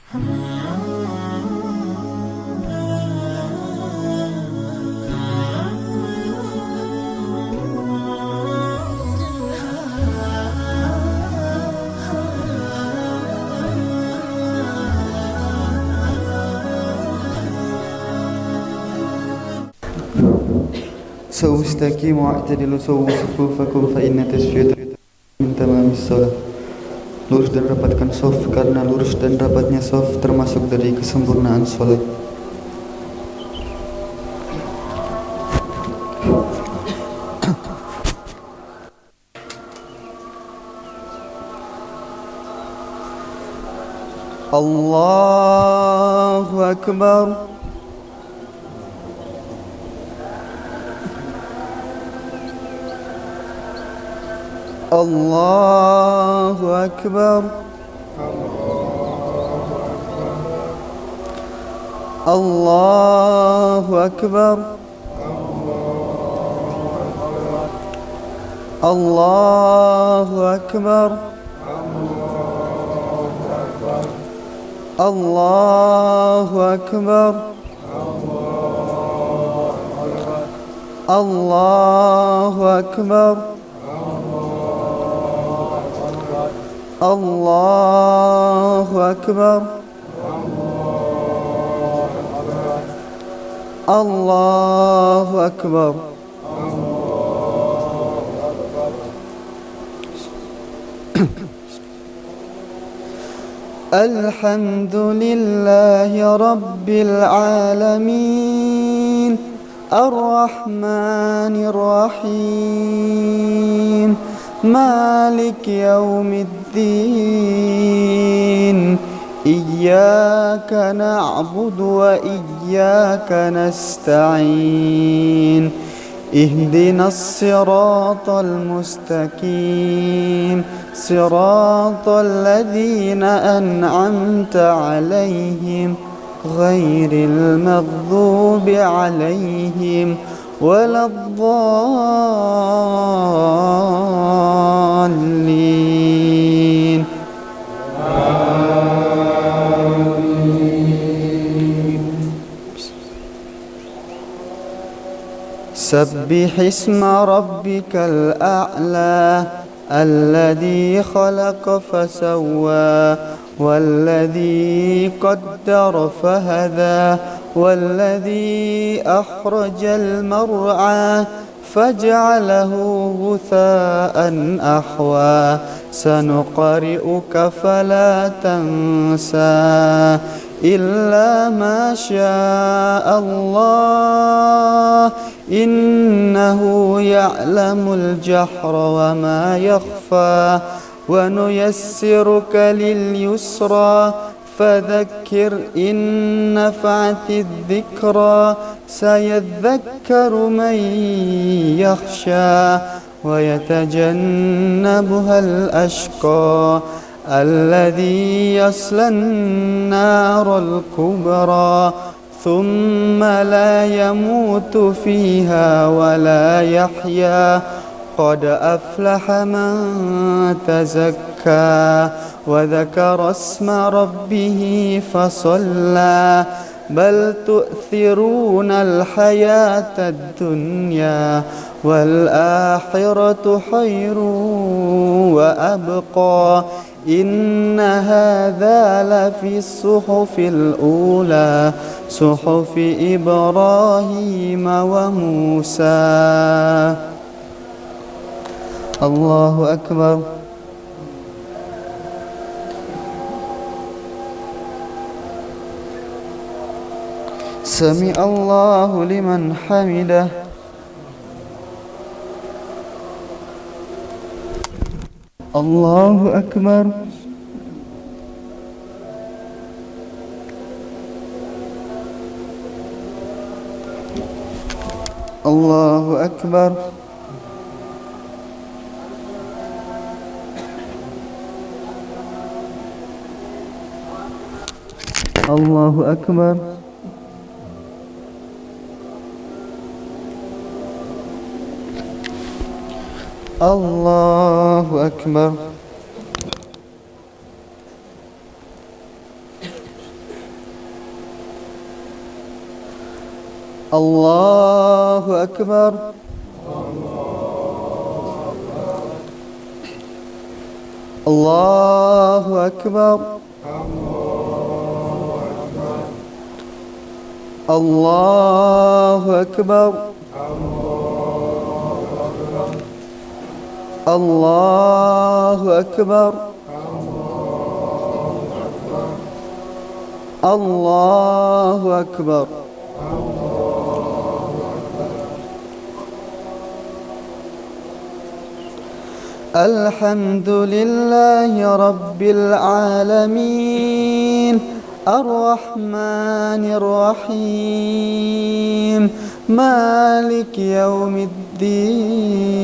سووا استقيموا واعتدلوا سووا صفوفكم فإن tasfiyata min tamamis shalah. Lurus dan rapatkan shaf karena lurus dan rapatnya shaf termasuk dari kesempurnaan salat. Allahu Akbar. Allahu Akbar. Allahu Akbar. Allahu Akbar. Allahu Akbar. Allahu Akbar. Allahu Akbar. Allahu Akbar. Alhamdulillahi Rabbil Alamin Ar-Rahmanir Rahim Malik Yawmiddin Iyyaka na'budu wa iyyaka nasta'in Ihdinas siratal mustaqim Siratal ladzina an'amta 'alaihim ghairil maghdubi 'alaihim waladdallin. Sabbih isma rabbikal a'la alladhi khalaqa fasawwa walladhi qaddara fahada walladhi akhrajal mar'a faj'alahu ghutha'an ahwa sanuqri'uka fala tansa illa ma syaa Allah innahu ya'lamul jahra wa ma yakhfa wa nuyassiruka lil yusra fadhakkir in nafa'ati dhikra sayadhakkaru man yakhsha wa yatajannabuha al ashqa alladhi yasla an-naral kubra ثم لا يموت فيها ولا يحيا قد أفلح من تزكى وذكر اسم ربه فصلى بل تؤثرون الحياة الدنيا والآخرة خير وأبقى إن هذا لفي الصحف الأولى صحف إبراهيم وموسى. الله أكبر. سمع الله لمن حمده. الله أكبر. الله أكبر. الله أكبر. الله أكبر. الله أكبر. الله أكبر. الله أكبر. الله أكبر. الله أكبر. الحمد لله رب العالمين الرحمن الرحيم مالك يوم الدين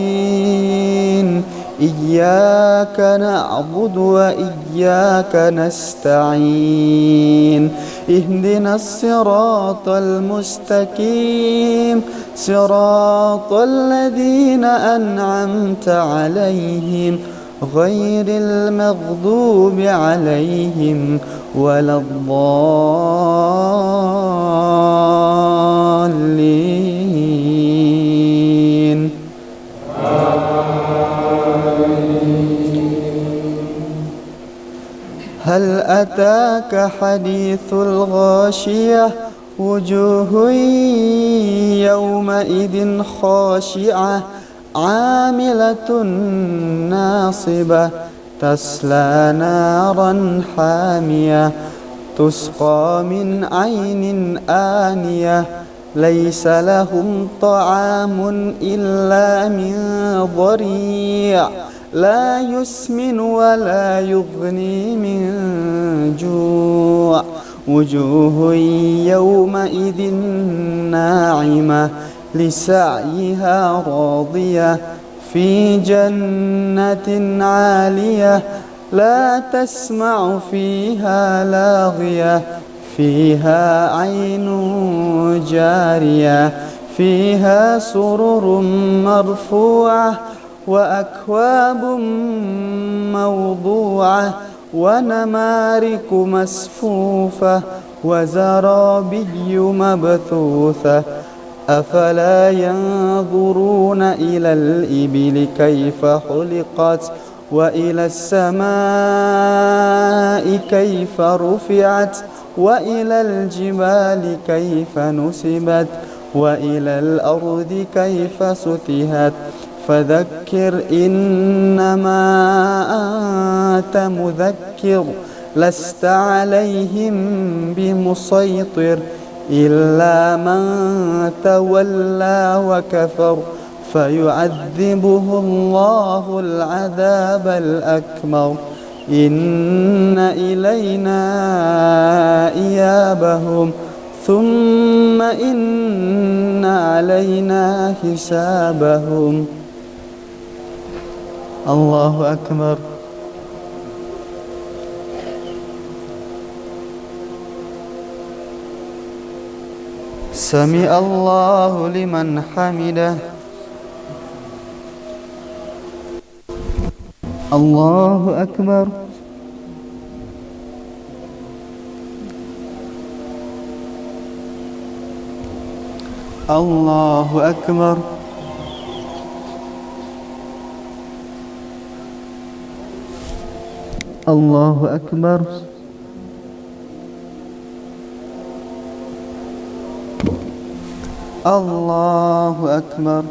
إياك نعبد وإياك نستعين اهدنا الصراط المستقيم صراط الذين أنعمت عليهم غير المغضوب عليهم ولا الضالين. هل أتاك حديث الغاشية وجوه يومئذ خاشعة عاملة ناصبة تصلى نارا حامية تسقى من عين آنية ليس لهم طعام إلا من ضريع لا يسمن ولا يغني من جوع وجوه يومئذ ناعمة لسعيها راضية في جنة عالية لا تسمع فيها لاغية فيها عين جارية فيها سرر مرفوعة وأكواب موضوعة ونمارق مصفوفة وزرابي مبثوثة أفلا ينظرون إلى الإبل كيف خلقت وإلى السماء كيف رفعت وإلى الجبال كيف نصبت وإلى الأرض كيف سطحت فذكر إنما أنت مذكر لست عليهم بمسيطر إلا من تولى وكفر فيعذبه الله العذاب الأكبر إن إلينا إيابهم ثم إن علينا حسابهم. الله أكبر. سمع الله لمن حمده. الله أكبر. الله أكبر. الله أكبر. الله أكبر.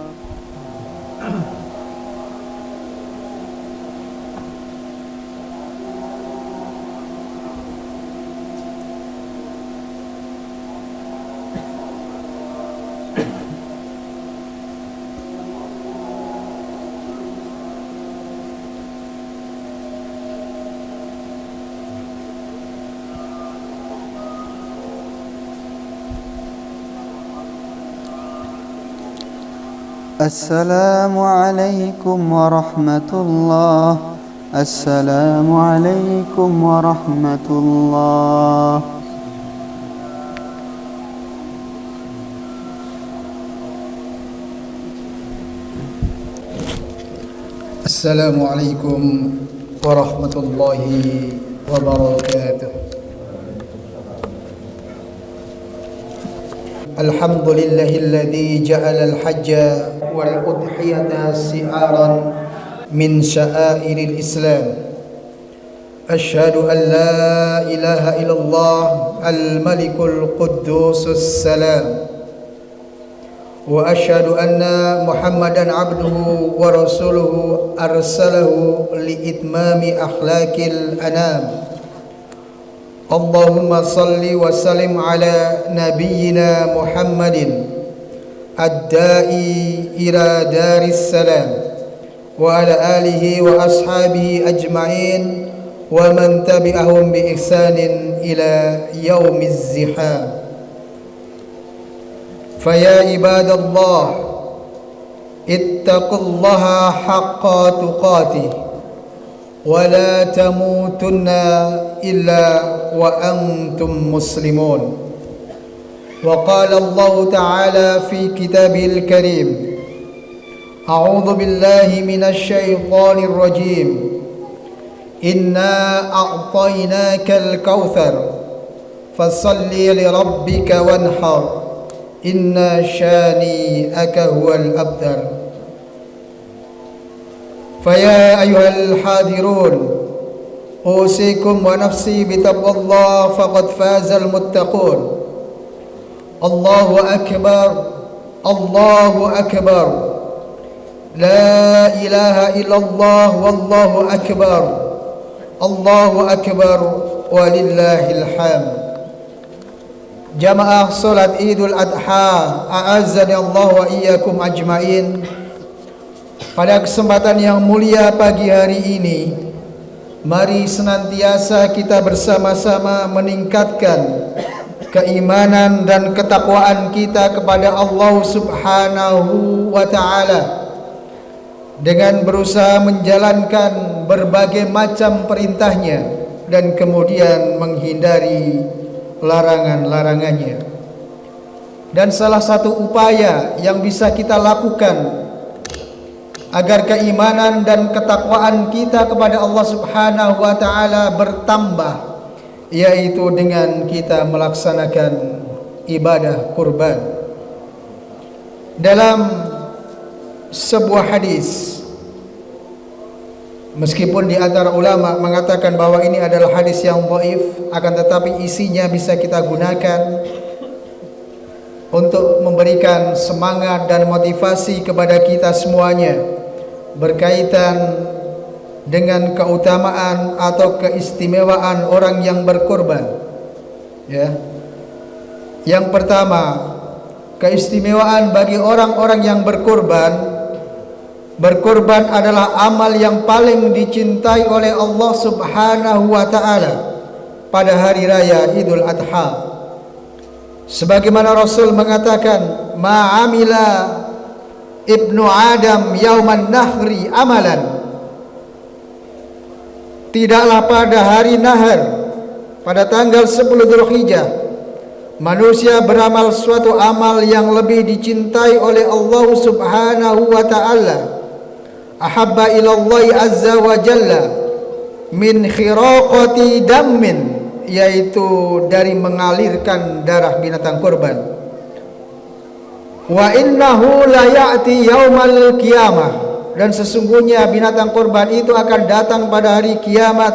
السلام عليكم ورحمة الله. السلام عليكم ورحمة الله. السلام عليكم ورحمة الله وبركاته. الحمد لله الذي جعل الحج والأضحية شعارا من شعائر الإسلام. أشهد أن لا إله إلا الله الملك القدوس السلام، وأشهد أن محمدا عبده ورسوله أرسله لإتمام أخلاق الأنام. اللهم صل وسلم على نبينا محمد الداعي إلى دار السلام، وعلى آله وأصحابه أجمعين ومن تبعهم بإحسان إلى يوم الزحام. فيا عباد الله، اتقوا الله حق تقاته ولا تموتن إلا وأنتم مسلمون. وقال الله تعالى في كتابه الكريم: أعوذ بالله من الشيطان الرجيم، إنا أعطيناك الكوثر فصل لربك وانحر إن شانئك هو الأبتر. فيا أيها الحاضرون، أوصيكم ونفسي بتقوى الله فقد فاز المتقون. الله أكبر، الله أكبر، لا إله إلا الله والله أكبر، الله أكبر ولله الحمد. Jamaah salat Idul Adha, a'azzani Allah wa iyyakum ajmain. Pada kesempatan yang mulia pagi hari ini, mari senantiasa kita bersama-sama meningkatkan keimanan dan ketakwaan kita kepada Allah Subhanahu wa ta'ala dengan berusaha menjalankan berbagai macam perintahnya dan kemudian menghindari larangan-larangannya. Dan salah satu upaya yang bisa kita lakukan agar keimanan dan ketakwaan kita kepada Allah Subhanahu wa ta'ala bertambah, yaitu dengan kita melaksanakan ibadah kurban. Dalam sebuah hadis, meskipun di antara ulama mengatakan bahwa ini adalah hadis yang dhaif, akan tetapi isinya bisa kita gunakan untuk memberikan semangat dan motivasi kepada kita semuanya berkaitan dengan keutamaan atau keistimewaan orang yang berkorban. Ya. Yang pertama, keistimewaan bagi orang-orang yang berkorban. Berkorban adalah amal yang paling dicintai oleh Allah Subhanahu wa ta'ala pada hari raya Idul Adha. Sebagaimana Rasul mengatakan, ma'amila ibnu Adam yauman nahri amalan. Tidaklah pada hari nahar, pada tanggal 10 Dzulhijjah, manusia beramal suatu amal yang lebih dicintai oleh Allah Subhanahu wa ta'ala, ahabba ilallahi azza wa jalla min khiraqati dammin, yaitu dari mengalirkan darah binatang korban. Wa innahu la ya'ti yaumal qiyamah, dan sesungguhnya binatang korban itu akan datang pada hari kiamat,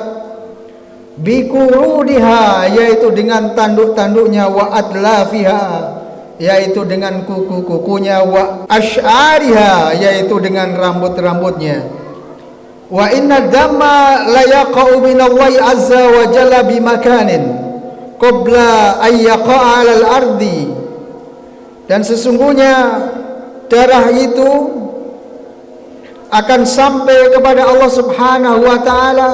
bikurudiha, yaitu dengan tanduk-tanduknya, wa adlafiha, yaitu dengan kuku-kukunya, wa ash'ariha, yaitu dengan rambut-rambutnya. Wa inna damma la yaqa'u minallahi azza wa jalla bimakanin qabla an yaqa'a 'alal ardi, dan sesungguhnya darah itu akan sampai kepada Allah Subhanahu wa ta'ala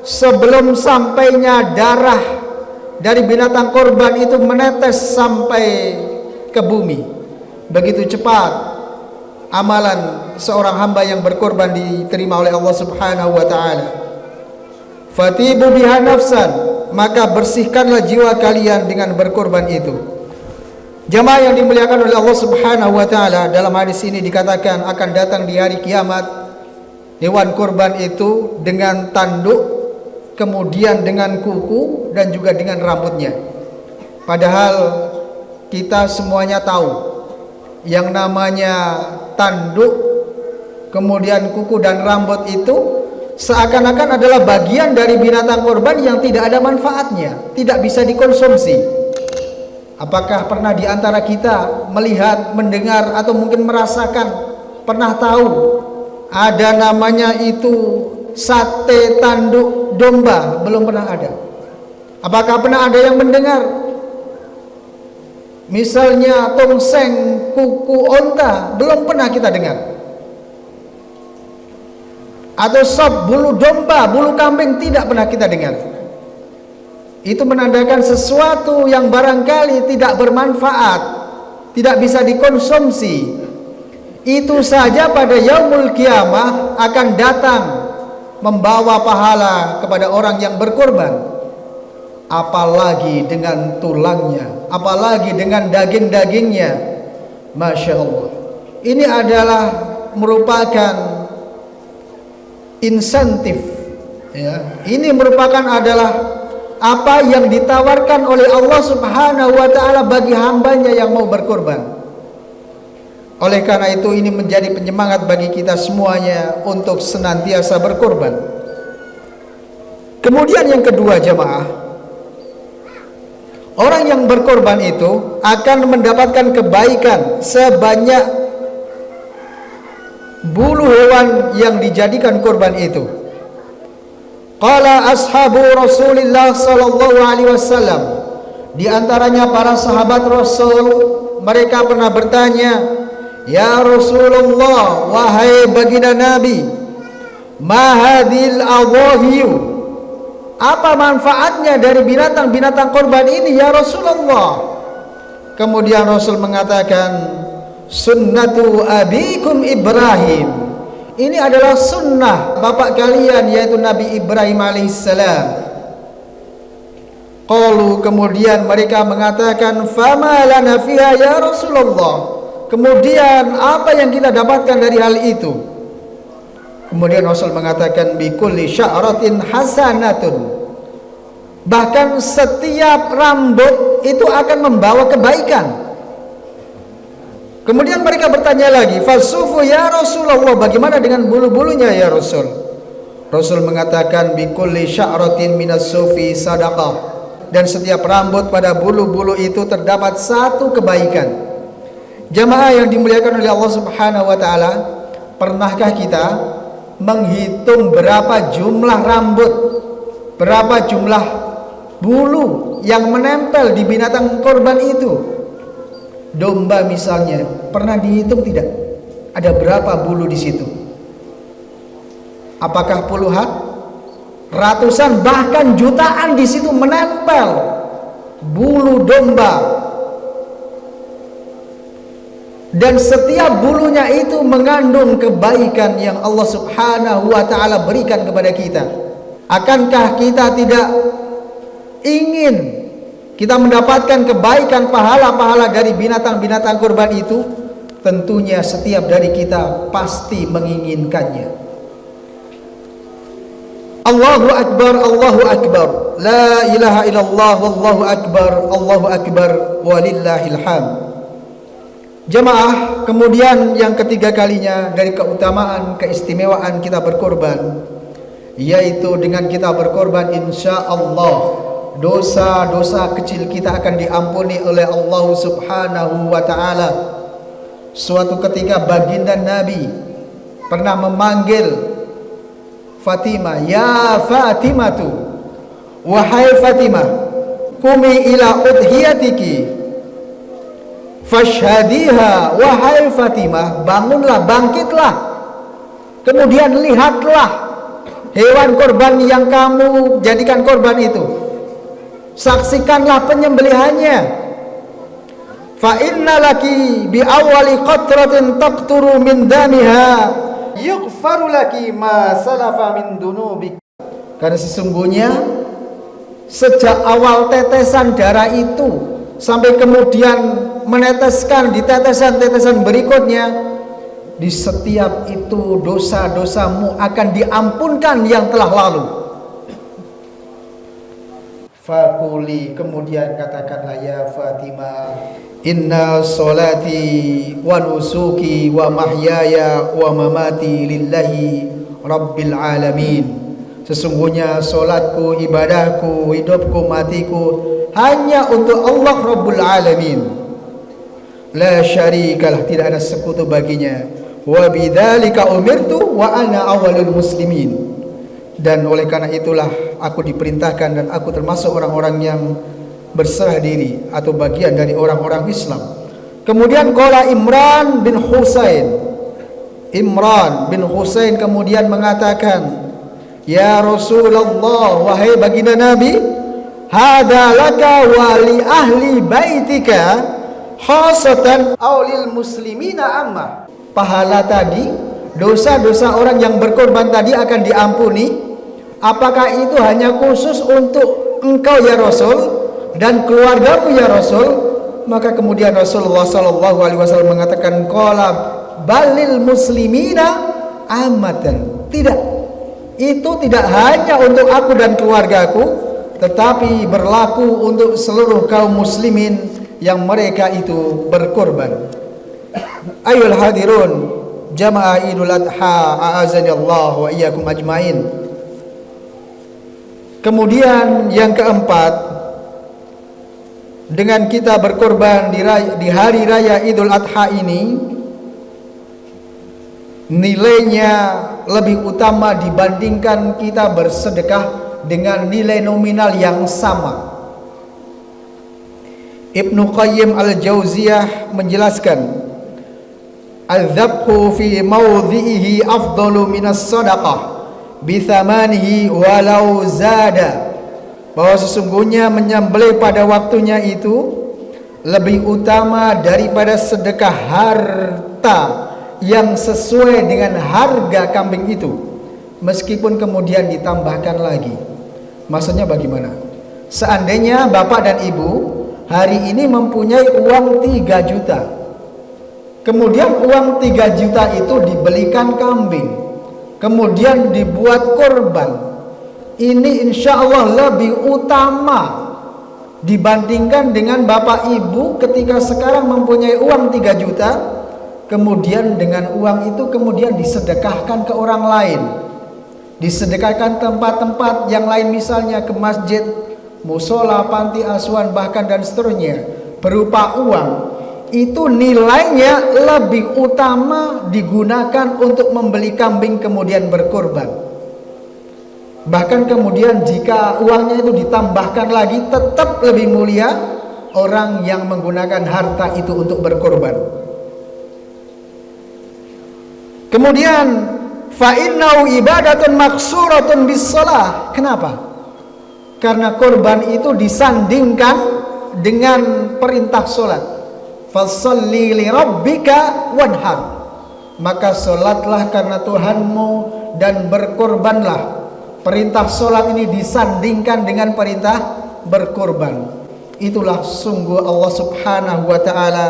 sebelum sampainya darah dari binatang korban itu menetes sampai ke bumi. Begitu cepat amalan seorang hamba yang berkorban diterima oleh Allah Subhanahu wa ta'ala. Fatibu biha nafsan, maka bersihkanlah jiwa kalian dengan berkorban itu. Jamaah yang dimuliakan oleh Allah Subhanahu wa ta'ala, dalam hadis ini dikatakan akan datang di hari kiamat hewan kurban itu dengan tanduk, kemudian dengan kuku, dan juga dengan rambutnya. Padahal kita semuanya tahu yang namanya tanduk, kemudian kuku dan rambut itu seakan-akan adalah bagian dari binatang kurban yang tidak ada manfaatnya, tidak bisa dikonsumsi. Apakah pernah di antara kita melihat, mendengar, atau mungkin merasakan, pernah tahu ada namanya itu sate tanduk domba? Belum pernah ada. Apakah pernah ada yang mendengar misalnya tongseng kuku onta? Belum pernah kita dengar. Atau sop bulu domba, bulu kambing, tidak pernah kita dengar. Itu menandakan sesuatu yang barangkali tidak bermanfaat, tidak bisa dikonsumsi. Itu saja pada yaumul kiamah akan datang membawa pahala kepada orang yang berkorban. Apalagi dengan tulangnya, apalagi dengan daging-dagingnya. Masya Allah. Ini adalah merupakan insentif, ya. Ini merupakan adalah apa yang ditawarkan oleh Allah Subhanahu wa ta'ala bagi hambanya yang mau berkorban. Oleh karena itu ini menjadi penyemangat bagi kita semuanya untuk senantiasa berkorban. Kemudian yang kedua jamaah, orang yang berkorban itu akan mendapatkan kebaikan sebanyak bulu hewan yang dijadikan korban itu. Qala ashabu Rasulillah sallallahu alaihi wasallam, di antaranya para sahabat Rasul, mereka pernah bertanya, "Ya Rasulullah, wahai baginda Nabi, ma hadhil adhahiyu?" Apa manfaatnya dari binatang-binatang korban ini ya Rasulullah? Kemudian Rasul mengatakan, "Sunnatu abikum Ibrahim." Ini adalah sunnah bapak kalian, yaitu Nabi Ibrahim alaihissalam. Qalu, kemudian mereka mengatakan, "Fama lana fiha ya Rasulullah." Kemudian apa yang kita dapatkan dari hal itu? Kemudian Rasul mengatakan, "Bikulli sya'ratin hasanatun." Bahkan setiap rambut itu akan membawa kebaikan. Kemudian mereka bertanya lagi, "Fasufu ya Rasulullah, bagaimana dengan bulu-bulunya ya Rasul?" Rasul mengatakan, "Bikulli sya'ratin minas sufi sadaqah." Dan setiap rambut pada bulu-bulu itu terdapat satu kebaikan. Jamaah yang dimuliakan oleh Allah Subhanahu wa taala, pernahkah kita menghitung berapa jumlah rambut, berapa jumlah bulu yang menempel di binatang korban itu? Domba misalnya, pernah dihitung tidak? Ada berapa bulu di situ? Apakah puluhan, ratusan, bahkan jutaan di situ menempel bulu domba? Dan setiap bulunya itu mengandung kebaikan yang Allah Subhanahu wa ta'ala berikan kepada kita. Akankah kita tidak ingin kita mendapatkan kebaikan, pahala-pahala dari binatang-binatang kurban itu? Tentunya setiap dari kita pasti menginginkannya. Allahu Akbar, Allahu Akbar, la ilaha illallah, wallahu akbar, Allahu Akbar, walillahil hamd. Jamaah, kemudian yang ketiga kalinya dari keutamaan, keistimewaan kita berkorban, yaitu dengan kita berkorban insya Allah dosa-dosa kecil kita akan diampuni oleh Allah Subhanahu wa ta'ala. Suatu ketika baginda Nabi pernah memanggil Fatimah, "Ya Fatimatu, wahai Fatimah, kumi ila udhiyatiki fashhadiha." Wahai Fatimah, bangunlah, bangkitlah, kemudian lihatlah hewan korban yang kamu jadikan korban itu, saksikanlah penyembelihannya. Fa inna laki bi awwali qatratin taqturu min damiha yughfaru laki ma salafa min dunubik. Karena sesungguhnya sejak awal tetesan darah itu sampai kemudian meneteskan di tetesan-tetesan berikutnya, di setiap itu dosa-dosamu akan diampunkan yang telah lalu. Fakuli, kemudian katakanlah ya Fatimah, inna solati wa nusuki wa mahyaya wa mamati lillahi rabbil alamin. Sesungguhnya solatku, ibadahku, hidupku, matiku hanya untuk Allah Rabbul Alamin. La syarikalah, tidak ada sekutu baginya. Wa bidzalika umirtu wa ana awwalul muslimin. Dan oleh karena itulah aku diperintahkan dan aku termasuk orang-orang yang berserah diri atau bagian dari orang-orang Islam. Kemudian qala Imran bin Husain kemudian mengatakan, ya Rasulullah, wahai baginda Nabi, hadza laka wa li ahli baitika khasatan aw lil muslimina amma. Pahala tadi, dosa-dosa orang yang berkorban tadi akan diampuni. Apakah itu hanya khusus untuk engkau ya Rasul dan keluargamu ya Rasul? Maka kemudian Rasulullah sallallahu alaihi wasallam mengatakan, qala balil muslimina amatan. Tidak, itu tidak hanya untuk aku dan keluargaku, tetapi berlaku untuk seluruh kaum muslimin yang mereka itu berkorban. Ayul hadirun jamaah Idul Adha, a'azani Allah wa iyyakum ajmain. Kemudian yang keempat, dengan kita berkorban di hari raya Idul Adha ini, nilainya lebih utama dibandingkan kita bersedekah dengan nilai nominal yang sama. Ibnu Qayyim al-Jauziyah menjelaskan, al-dzabhu fi mawdhihi afdalu minas sadaqah bithamanihi walau zada, bahwa sesungguhnya menyembelih pada waktunya itu lebih utama daripada sedekah harta yang sesuai dengan harga kambing itu, meskipun kemudian ditambahkan lagi. Maksudnya bagaimana? Seandainya bapak dan ibu hari ini mempunyai uang 3 juta, kemudian uang 3 juta itu dibelikan kambing, kemudian dibuat korban, ini insya Allah lebih utama dibandingkan dengan bapak ibu ketika sekarang mempunyai uang 3 juta, kemudian dengan uang itu kemudian disedekahkan ke orang lain, disedekahkan tempat-tempat yang lain, misalnya ke masjid, musola, panti asuhan, bahkan dan seterusnya, berupa uang. Itu nilainya lebih utama digunakan untuk membeli kambing kemudian berkorban. Bahkan kemudian jika uangnya itu ditambahkan lagi, tetap lebih mulia orang yang menggunakan harta itu untuk berkorban. Kemudian fa innau ibadatun maksuratun bis shalah. Kenapa? Karena korban itu disandingkan dengan perintah salat. Fasholli li rabbika wanhar, maka salatlah karena Tuhanmu dan berkorbanlah. Perintah salat ini disandingkan dengan perintah berkorban. Itulah sungguh Allah Subhanahu wa taala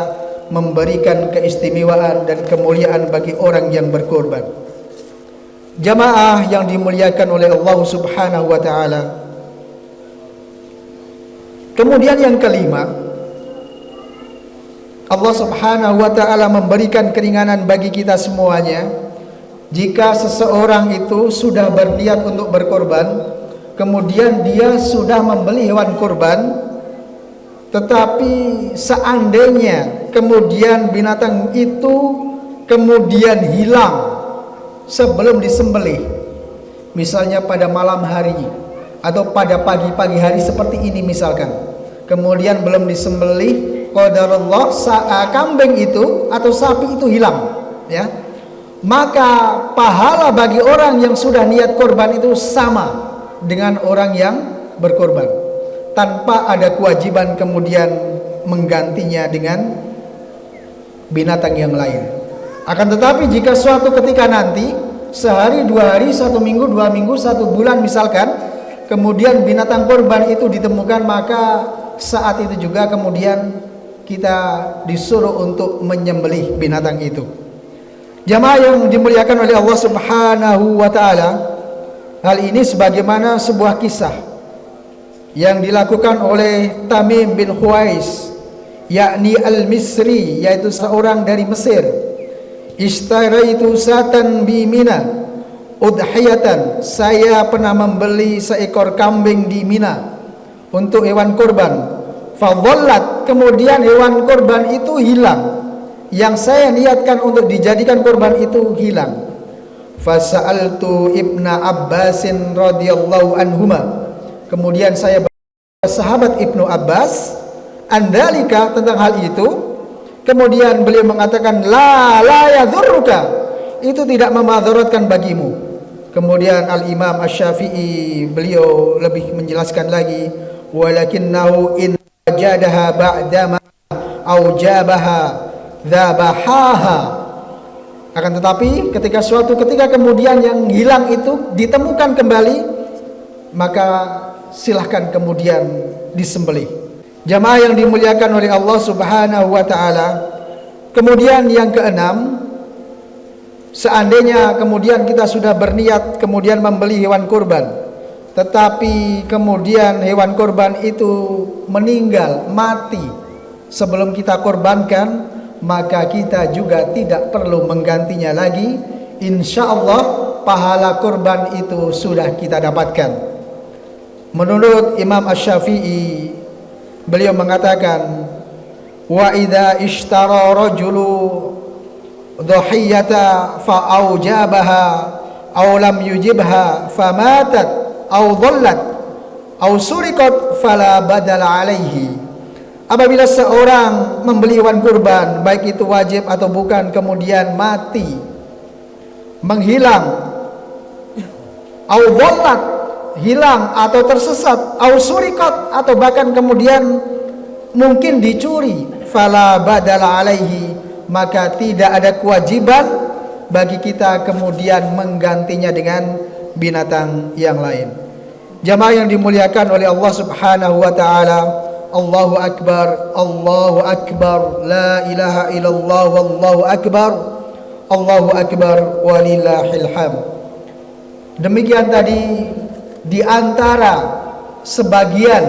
memberikan keistimewaan dan kemuliaan bagi orang yang berkorban. Jamaah yang dimuliakan oleh Allah Subhanahu wa taala. Kemudian yang kelima, Allah Subhanahu wa taala memberikan keringanan bagi kita semuanya. Jika seseorang itu sudah berniat untuk berkorban, kemudian dia sudah membeli hewan korban, tetapi seandainya kemudian binatang itu kemudian hilang sebelum disembelih, misalnya pada malam hari atau pada pagi-pagi hari seperti ini misalkan, kemudian belum disembelih, qadarullah kambing itu atau sapi itu hilang, ya, maka pahala bagi orang yang sudah niat korban itu sama dengan orang yang berkorban, tanpa ada kewajiban kemudian menggantinya dengan binatang yang lain. Akan tetapi jika suatu ketika nanti, sehari, 2 hari, 1 minggu, 2 minggu, 1 bulan misalkan, kemudian binatang korban itu ditemukan, maka saat itu juga kemudian kita disuruh untuk menyembelih binatang itu. Jamaah yang dimuliakan oleh Allah Subhanahu wa taala, hal ini sebagaimana sebuah kisah yang dilakukan oleh Tamim bin Khuwais, yakni Al-Misri, yaitu seorang dari Mesir. Ishtaraitu satan bi Mina udhiyatan, saya pernah membeli seekor kambing di Mina untuk hewan kurban. Fadhallat, kemudian hewan kurban itu hilang, yang saya niatkan untuk dijadikan kurban itu hilang. Fasa'altu Ibna Abbasin radhiyallahu anhuma, kemudian saya bertanya sahabat Ibnu Abbas andalika, tentang hal itu. Kemudian beliau mengatakan la yadhurruka, itu tidak memadaratkan bagimu. Kemudian Al-Imam Asy-Syafi'i beliau lebih menjelaskan lagi, walakinnahu in wajadaha ba'dama aujabaha dzabahaha, akan tetapi ketika suatu ketika kemudian yang hilang itu ditemukan kembali, maka silahkan kemudian disembelih. Jamaah yang dimuliakan oleh Allah Subhanahu wa ta'ala. Kemudian yang keenam, seandainya kemudian kita sudah berniat kemudian membeli hewan kurban, tetapi kemudian hewan kurban itu meninggal, mati sebelum kita korbankan, maka kita juga tidak perlu menggantinya lagi. Insya Allah pahala kurban itu sudah kita dapatkan. Menurut Imam Asy-Syafi'i, beliau mengatakan, wa idza ishtara rajulu dhahiyata fa aujabaha aw lam yujibha famatat aw dhallat aw suriqat fala badala alaihi. Apabila seorang membeli hewan kurban, baik itu wajib atau bukan, kemudian mati, menghilang, au dhallat, hilang atau tersesat, au suriqat, atau bahkan kemudian mungkin dicuri, fala badala alaihi, maka tidak ada kewajiban bagi kita kemudian menggantinya dengan binatang yang lain. Jamaah yang dimuliakan oleh Allah Subhanahu wa ta'ala, Allahu Akbar, Allahu Akbar, la ilaha illallah, wallahu akbar, Allahu Akbar, walillahil hamd. Demikian tadi di antara sebagian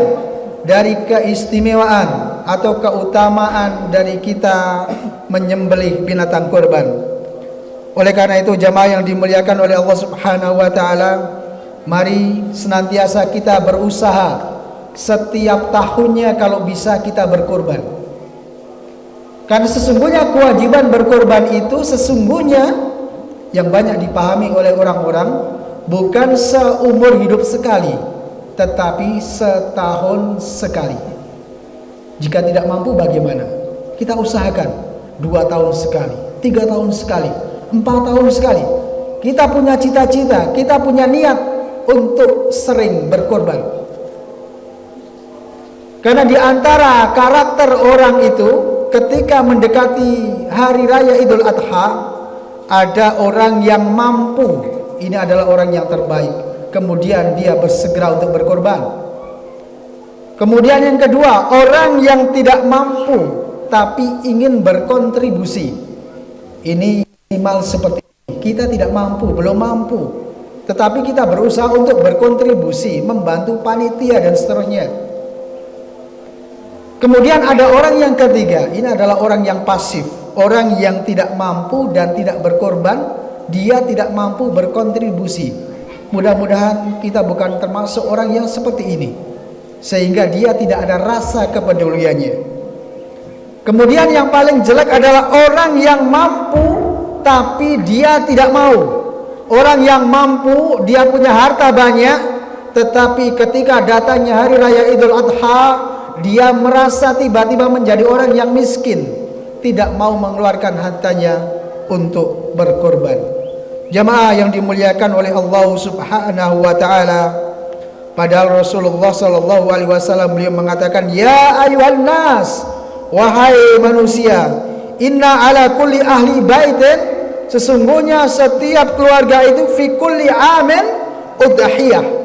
dari keistimewaan atau keutamaan dari kita menyembelih binatang kurban. Oleh karena itu, jamaah yang dimuliakan oleh Allah Subhanahu wa ta'ala, mari senantiasa kita berusaha setiap tahunnya kalau bisa kita berkorban. Karena sesungguhnya kewajiban berkorban itu sesungguhnya yang banyak dipahami oleh orang-orang, bukan seumur hidup sekali, tetapi setahun sekali. Jika tidak mampu bagaimana? Kita usahakan 2 tahun sekali, 3 tahun sekali, 4 tahun sekali. Kita punya cita-cita, kita punya niat untuk sering berkorban. Karena di antara karakter orang itu, ketika mendekati hari raya Idul Adha, ada orang yang mampu, ini adalah orang yang terbaik, kemudian dia bersegera untuk berkorban. Kemudian yang kedua, orang yang tidak mampu tapi ingin berkontribusi. Ini minimal seperti ini. Kita tidak mampu, belum mampu, tetapi kita berusaha untuk berkontribusi, membantu panitia dan seterusnya. Kemudian ada orang yang ketiga, ini adalah orang yang pasif, orang yang tidak mampu dan tidak berkorban, dia tidak mampu berkontribusi. Mudah-mudahan kita bukan termasuk orang yang seperti ini, sehingga dia tidak ada rasa kepeduliannya. Kemudian yang paling jelek adalah orang yang mampu tapi dia tidak mau. Orang yang mampu, dia punya harta banyak, tetapi ketika datangnya hari raya Idul Adha, dia merasa tiba-tiba menjadi orang yang miskin, tidak mau mengeluarkan hartanya untuk berkorban. Jamaah yang dimuliakan oleh Allah Subhanahu wa ta'ala, padahal Rasulullah sallallahu alaihi wasallam beliau mengatakan, ya ayuhan nas, wahai manusia, inna ala kulli ahli baitin, sesungguhnya setiap keluarga itu fi kulli amin udhiyah,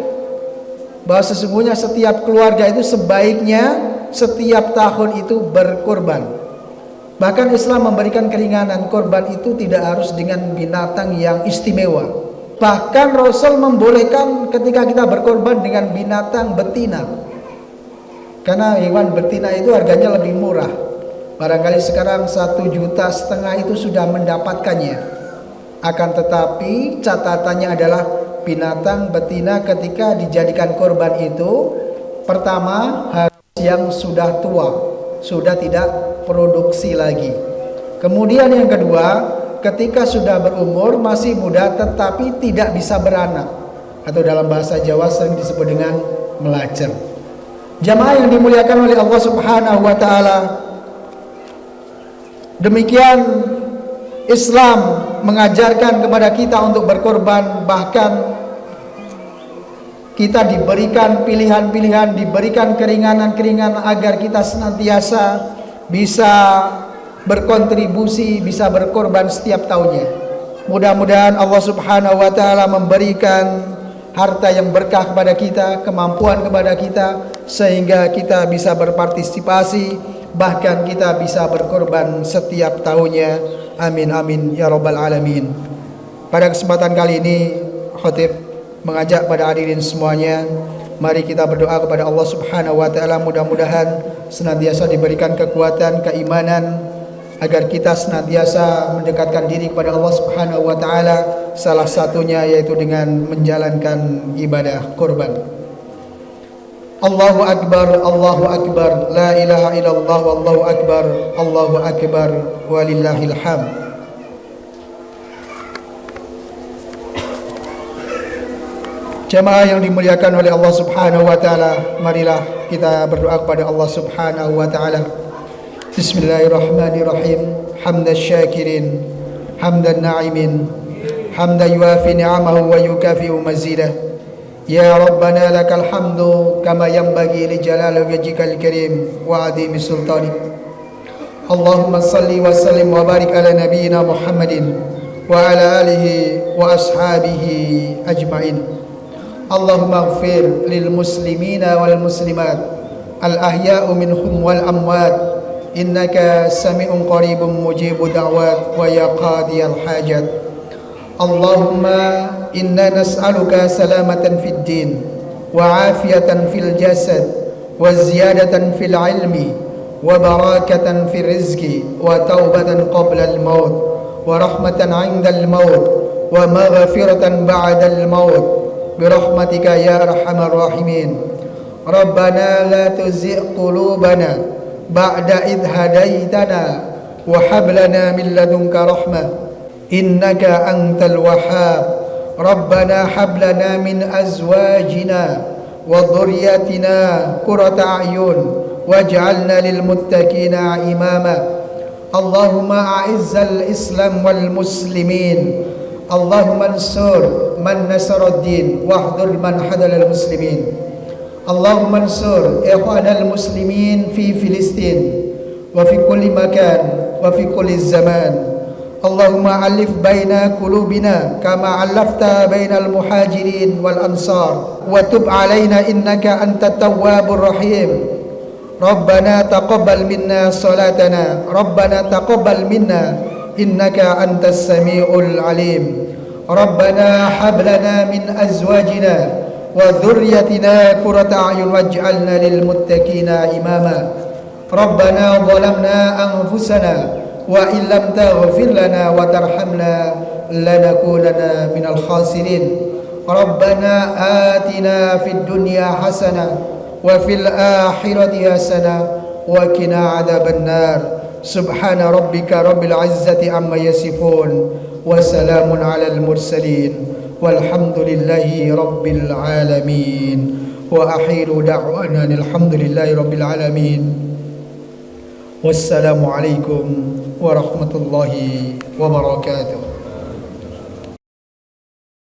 bahwa sesungguhnya setiap keluarga itu sebaiknya setiap tahun itu berkorban. Bahkan Islam memberikan keringanan, korban itu tidak harus dengan binatang yang istimewa. Bahkan Rasul membolehkan ketika kita berkorban dengan binatang betina. Karena hewan betina itu harganya lebih murah. Barangkali sekarang 1,5 juta itu sudah mendapatkannya. Akan tetapi catatannya adalah binatang betina ketika dijadikan korban itu, pertama harus yang sudah tua, sudah tidak produksi lagi. Kemudian yang kedua, ketika sudah berumur masih muda tetapi tidak bisa beranak, atau dalam bahasa Jawa sering disebut dengan melacer. Jamaah yang dimuliakan oleh Allah Subhanahu wa taala, demikian Islam mengajarkan kepada kita untuk berkorban, bahkan kita diberikan pilihan-pilihan, diberikan keringanan-keringanan agar kita senantiasa bisa berkontribusi, bisa berkorban setiap tahunnya. Mudah-mudahan Allah Subhanahu wa taala memberikan harta yang berkah kepada kita, kemampuan kepada kita, sehingga kita bisa berpartisipasi, bahkan kita bisa berkorban setiap tahunnya. Amin amin ya rabbal alamin. Pada kesempatan kali ini khatib mengajak pada hadirin semuanya, mari kita berdoa kepada Allah Subhanahu wa taala, mudah-mudahan senantiasa diberikan kekuatan, keimanan, agar kita senantiasa mendekatkan diri kepada Allah Subhanahu wa taala, salah satunya yaitu dengan menjalankan ibadah kurban. Allahu akbar, la ilaha illallah, wallahu akbar, Allahu akbar, walillahil hamd. Jemaah yang dimuliakan oleh Allah Subhanahu wa taala, marilah kita berdoa kepada Allah Subhanahu wa taala. Bismillahirrahmanirrahim. Hamdan syakirin, hamdan na'imin, hamdan yuafi ni'amahu wa yukafi'u mazidah. Ya Rabbana lakal hamdu kama yanbaghi li jalali wajhikal karim wa 'azimi sultanik. Allahumma salli wa sallim wa barik ala nabiyyina Muhammadin wa ala alihi wa ashabihi ajma'in. Allahumma ighfir lil muslimina wal muslimat al ahya'u minhum wal amwat, innaka sami'un qaribun mujibu da'wat wa ya qadiyal hajat. Allahumma inna nas'aluka salamatan fid din wa afiyatan fil jasad wa ziyadatan fil ilmi wa barakatan fil rizqi wa taubatan qabla al maut wa rahmatan 'inda al maut wa maghfiratan ba'da al maut birahmatika ya arhamar rahimin. Rabbana la tuzigh qulubana ba'da idh hadaitana wa hab lana min ladunka rahmah innaka antal wahhab. Rabbana hab lana min azwajina wa dhurriyyatina qurrata a'yun waj'alna lil muttaqina imama. Allahumma a'izzal islam wal muslimin, Allahumma ansur man nasara ad-din wahdhur man hadal al muslimin. Allahumma ansur ikhwanal muslimin fi Filistin wa fi kulli makan wa fi kulli zaman. Allahumma alif baina qulubina kama alafta bainal muhajirin wal ansar wa tub alaina innaka antat tawwabur rahim. Rabbana taqabbal minna salatana, Rabbana taqabbal minna innaka antas samiul alim. Rabbana hab lana min azwajina wa dhurriyyatina qurrata a'yun waj'alna lil muttaqina imama. Rabbana zalamna anfusana wa illam taghfir lana wa tarhamna lanakunanna minal khasirin. Rabbana atina fid dunya hasanah wa fil akhirati hasanah wa qina adzaban nar. Subhana rabbika rabbil izzati amma yasifun wa salamun alal mursalin walhamdulillahi rabbil alamin. Wa akhiru da'wana alhamdulillahi rabbil alamin. Wassalamu alaikum warahmatullahi wabarakatuh.